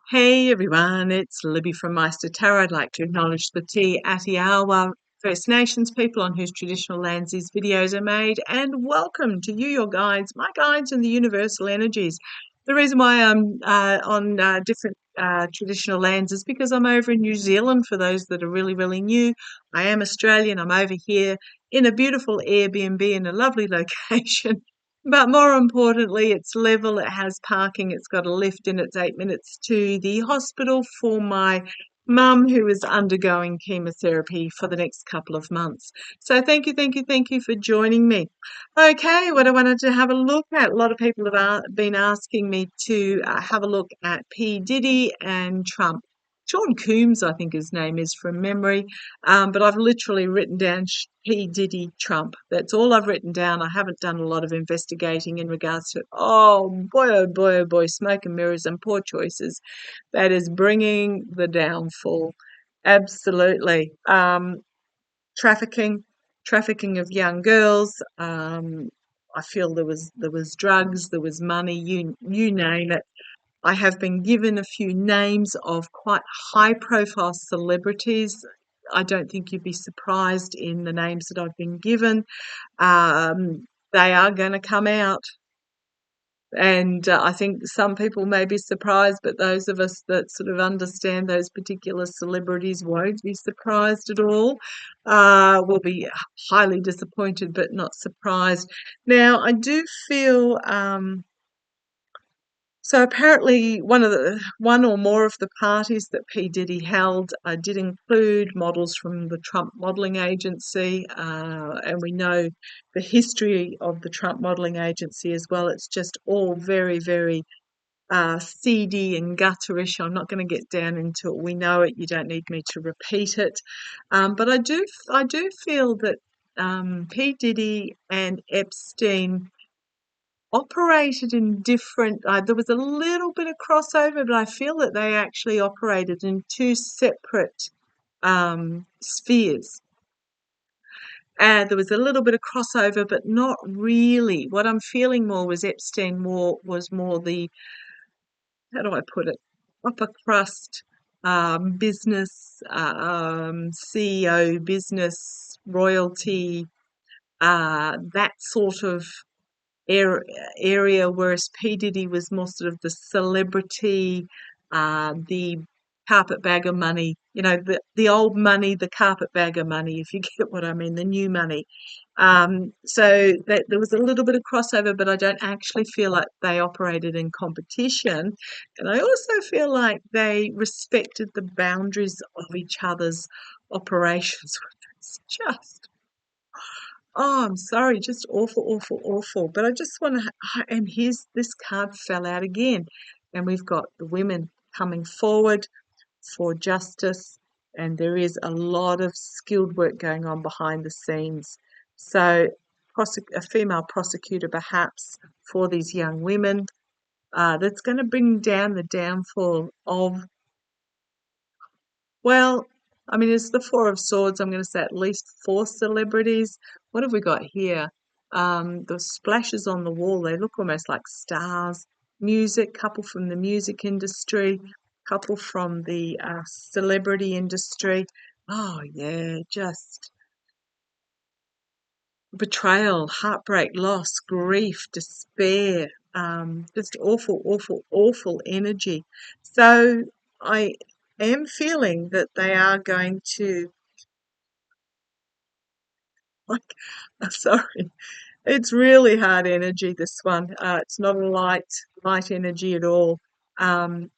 Hey everyone, it's Libby from maighstirtarot. I'd like to acknowledge the Atiawa First Nations people on whose traditional lands these videos are made, and welcome to you, your guides, my guides, and the universal energies. The reason why I'm on different traditional lands is because I'm over in New Zealand. For those that are really, really new, I am Australian. I'm over here in a beautiful Airbnb in a lovely location. But more importantly, it's level, it has parking, it's got a lift, and it's 8 minutes to the hospital for my mum who is undergoing chemotherapy for the next couple of months. So thank you, thank you, thank you for joining me. Okay, what I wanted to have a look at, a lot of people have been asking me to have a look at P. Diddy and Trump. Sean Coombs, I think his name is from memory, but I've literally written down P. Diddy Trump. That's all I've written down. I haven't done a lot of investigating in regards to, oh boy, oh boy, smoke and mirrors and poor choices. That is bringing the downfall. Absolutely. Trafficking, trafficking of young girls. I feel there was drugs, there was money, you name it. I have been given a few names of quite high profile celebrities. I don't think you'd be surprised in the names that I've been given. They are going to come out. And I think some people may be surprised, but those of us that sort of understand those particular celebrities won't be surprised at all. Will be highly disappointed, but not surprised. Now, I do feel. So apparently, one or more of the parties that P Diddy held did include models from the Trump modelling agency, and we know the history of the Trump modelling agency as well. It's just all very, very seedy and gutterish. I'm not going to get down into it. We know it. You don't need me to repeat it. But I do feel that P Diddy and Epstein operated in different there was a little bit of crossover, but I feel that they actually operated in two separate spheres. And there was a little bit of crossover, but not really. What I'm feeling more was Epstein was more the, how do I put it, upper crust business, CEO, business, royalty, that sort of ar- area, whereas P. Diddy was more sort of the celebrity, the carpetbagger money, the old money, the carpetbagger money, if you get what I mean, the new money. So that there was a little bit of crossover, but I don't actually feel like they operated in competition. And I also feel like they respected the boundaries of each other's operations. It's just, oh, I'm sorry, just awful, awful, awful. But I just want to, and here's this card fell out again. And we've got the women coming forward for justice, and there is a lot of skilled work going on behind the scenes. So, a female prosecutor perhaps for these young women, that's going to bring down the downfall of, well, I mean, it's the Four of Swords. I'm going to say at least four celebrities. What have we got here? The splashes on the wall, they look almost like stars. Music, couple from the music industry, couple from the celebrity industry. Oh, yeah, just betrayal, heartbreak, loss, grief, despair. Just awful, awful, awful energy. So I am feeling that they are going to, like, I'm sorry, it's really hard energy, this one. It's not a light energy at all. Um,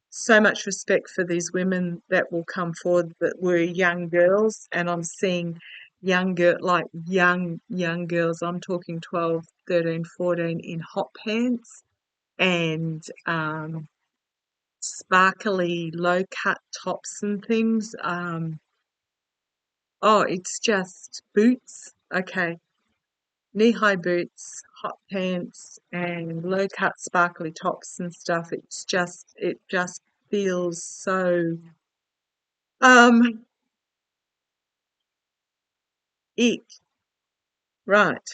so much respect for these women that will come forward that were young girls, and I'm seeing young girls. I'm talking 12, 13, 14 in hot pants and sparkly low cut tops and things. Oh, it's just boots. Okay, knee-high boots, hot pants, and low-cut sparkly tops and stuff. It just feels so um it right.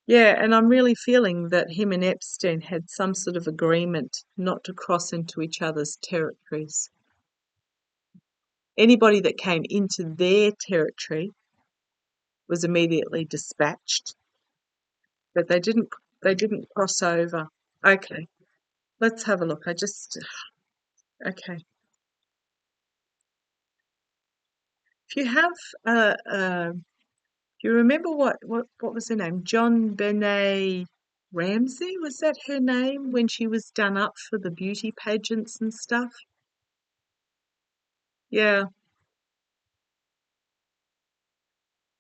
Yeah, and I'm really feeling that him and Epstein had some sort of agreement not to cross into each other's territories. Anybody that came into their territory was immediately dispatched, but they didn't cross over. Okay, let's have a look. Okay. If you have do you remember what was her name? John Benet Ramsey, was that her name when she was done up for the beauty pageants and stuff? Yeah,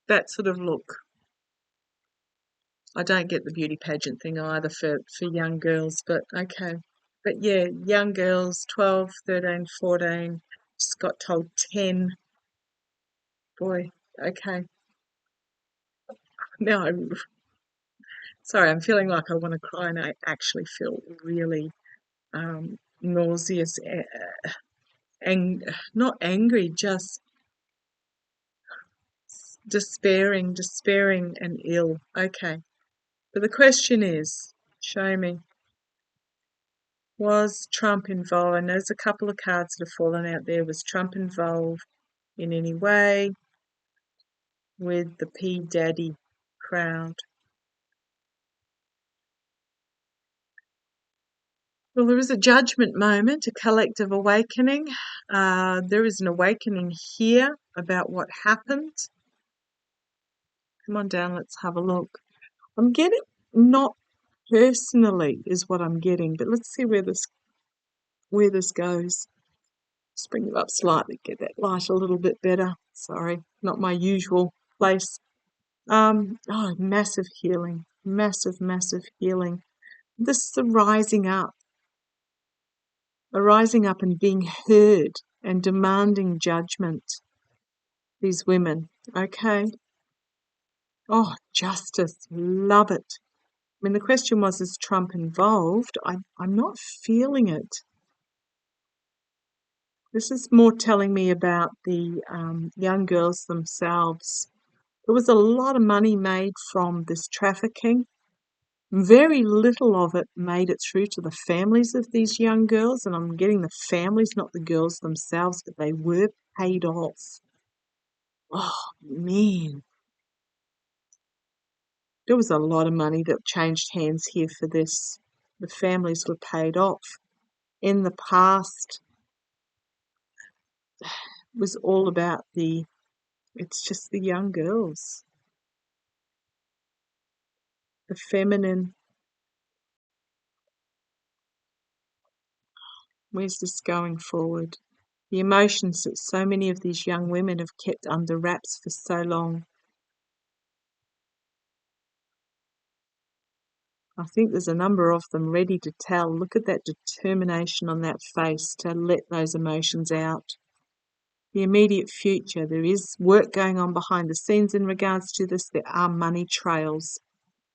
that sort of look. I don't get the beauty pageant thing either for young girls, but okay. But yeah, young girls, 12, 13, 14, just got told 10. Boy, okay. Now sorry, I'm feeling like I want to cry and I actually feel really nauseous and not angry, just despairing and ill. Okay. But the question is, show me, was Trump involved? And there's a couple of cards that have fallen out there. Was Trump involved in any way with the P. Daddy crowd? Well, there is a judgment moment, a collective awakening. There is an awakening here about what happened. Come on down, let's have a look. I'm getting not personally is what I'm getting, but let's see where this goes. Just bring it up slightly, get that light a little bit better. Sorry, not my usual place. Massive healing, massive healing. This is a rising up and being heard and demanding judgment. These women, okay? Oh, justice, love it. I mean, the question was, is Trump involved? I'm not feeling it. This is more telling me about the young girls themselves. There was a lot of money made from this trafficking. Very little of it made it through to the families of these young girls, and I'm getting the families, not the girls themselves, but they were paid off. Oh, man. There was a lot of money that changed hands here for this. The families were paid off. In the past, it was all about it's just the young girls, the feminine. Where's this going forward? The emotions that so many of these young women have kept under wraps for so long. I think there's a number of them ready to tell. Look at that determination on that face to let those emotions out. The immediate future, there is work going on behind the scenes in regards to this. There are money trails,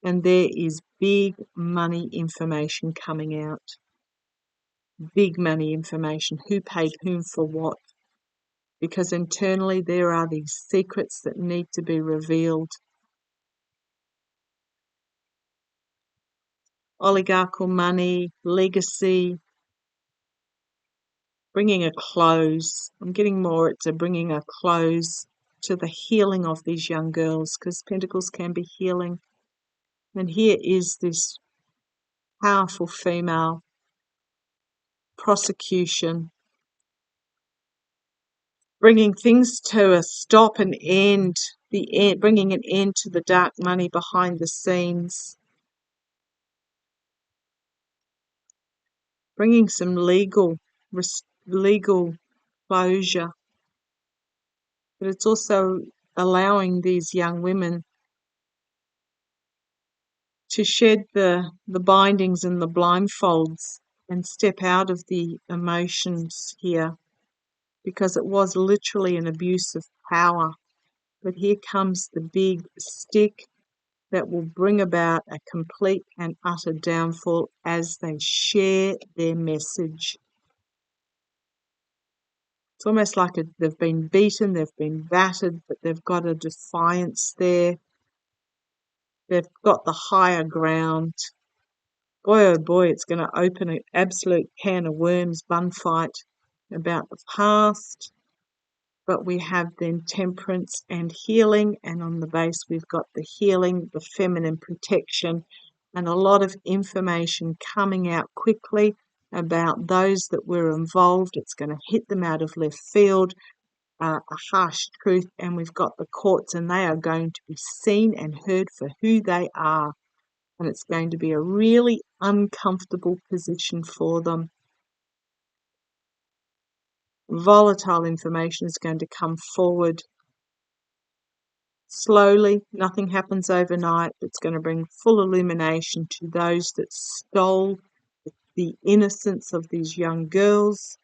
and there is big money information coming out. Big money information. Who paid whom for what? Because internally there are these secrets that need to be revealed. Oligarchical money, legacy, bringing a close. I'm getting more it's a bringing a close to the healing of these young girls, because pentacles can be healing. And here is this powerful female prosecution, bringing things to a stop and end, bringing an end to the dark money behind the scenes, bringing some legal closure. But it's also allowing these young women to shed the bindings and the blindfolds and step out of the emotions here, because it was literally an abuse of power. But here comes the big stick that will bring about a complete and utter downfall as they share their message. It's almost like they've been beaten, they've been battered, but they've got a defiance there. They've got the higher ground. Boy, oh boy, it's going to open an absolute can of worms, bun fight about the past. But we have then temperance and healing, and on the base we've got the healing, the feminine protection, and a lot of information coming out quickly about those that were involved. It's going to hit them out of left field, a harsh truth, and we've got the courts, and they are going to be seen and heard for who they are, and it's going to be a really uncomfortable position for them. Volatile information is going to come forward slowly. Nothing happens overnight. It's going to bring full illumination to those that stole the innocence of these young girls.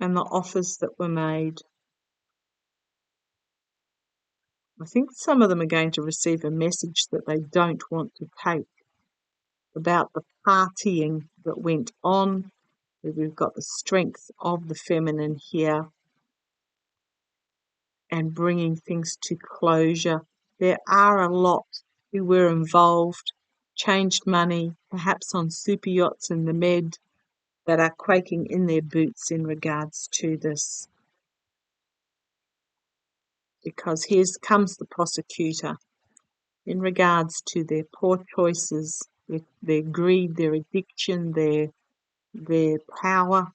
And the offers that were made. I think some of them are going to receive a message that they don't want to take about the partying that went on. We've got the strength of the feminine here and bringing things to closure. There are a lot who were involved, changed money, perhaps on super yachts in the Med, that are quaking in their boots in regards to this. Because here comes the prosecutor in regards to their poor choices, their greed, their addiction, their power,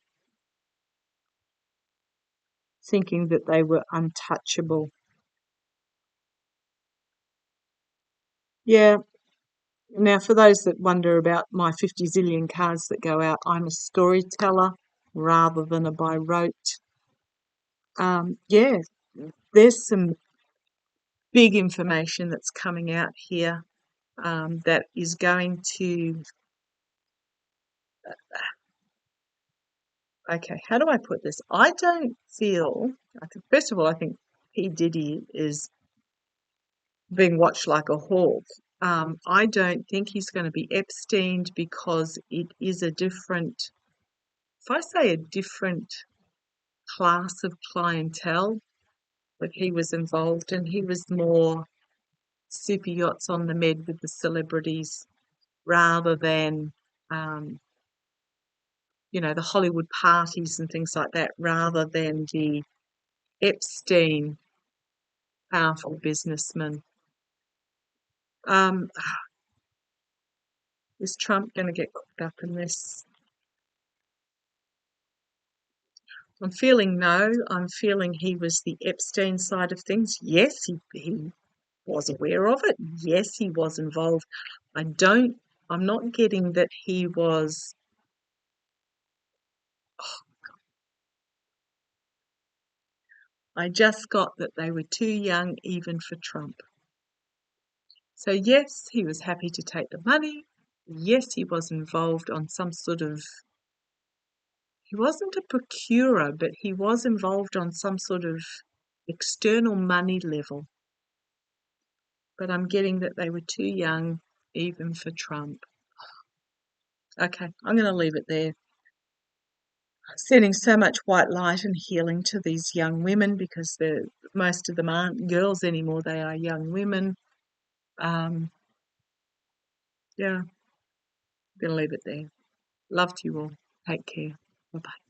thinking that they were untouchable. Yeah. Now, for those that wonder about my 50 zillion cards that go out, I'm a storyteller rather than a by rote. Yeah, there's some big information that's coming out here that is going to. Okay, how do I put this? I don't feel. First of all, I think P. Diddy is being watched like a hawk. I don't think he's going to be Epsteined because it is a different. If I say a different class of clientele that he was involved in. He was more super yachts on the Med with the celebrities rather than, um, the Hollywood parties and things like that, rather than the Epstein powerful businessman. Um, is Trump going to get caught up in this? I'm feeling no. I'm feeling he was the Epstein side of things. Yes, he was aware of it. Yes, he was involved. I'm not getting that he was. I just got that they were too young even for Trump. So yes, he was happy to take the money. Yes, he was involved on some sort of. He wasn't a procurer, but he was involved on some sort of external money level. But I'm getting that they were too young even for Trump. Okay, I'm going to leave it there. Sending so much white light and healing to these young women because most of them aren't girls anymore, they are young women. Yeah, I'm going to leave it there. Love to you all. Take care. Bye-bye.